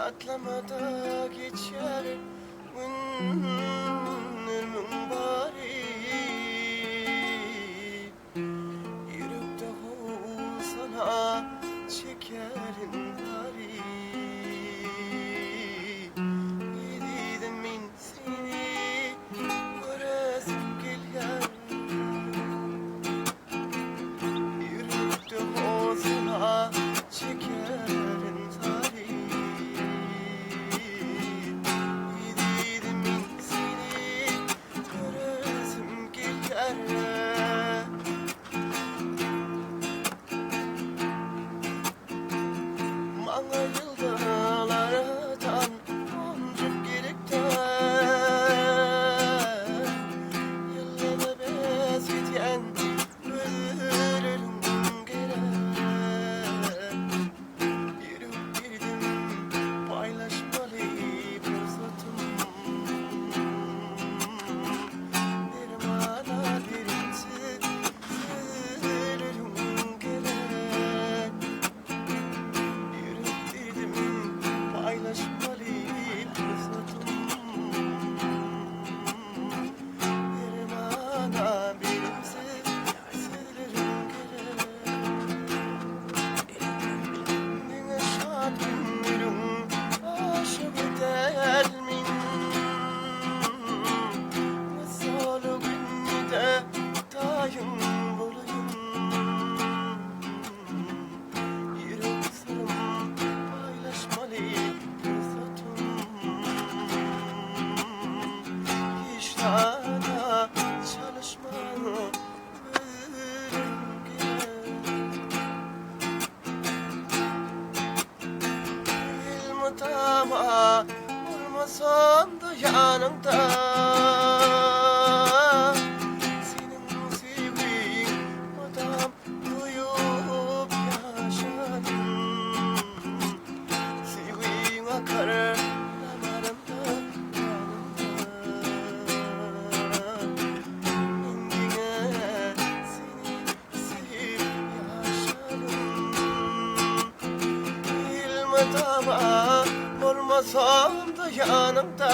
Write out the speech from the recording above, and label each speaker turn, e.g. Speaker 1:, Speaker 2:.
Speaker 1: atlamada geçer günlermin bari. Yürekte sana çekerim bari. Yedim min seni göresim gelyer. Yürekte sana çekerim bari. Yedim min seni göresim gelyer. Bana yıllardan boncuk gerekten yıllara bezgeten ölürüm gelen. Yürüp girdim paylaşmalı fırsatım. Derim ana derinsiz ölürüm gelen. Yürüp girdim paylaşmalı fırsatım. Derim ana benimsiz ölürüm gelen. Dine şad günlerim aşık eder min. Masalı günde dayım olayım. Yürek sırrım paylaşmalı fırsatım. İştahda çalışmanı ölürüm gelen. Ilmıtama olmasam da yanımda. Senin sevdiğin adam duyup yaşadım. Sevdiğin akar damarımda kanımda. Kendine seni sevip yaşadım. Ilmıtama olmasam da yanımda.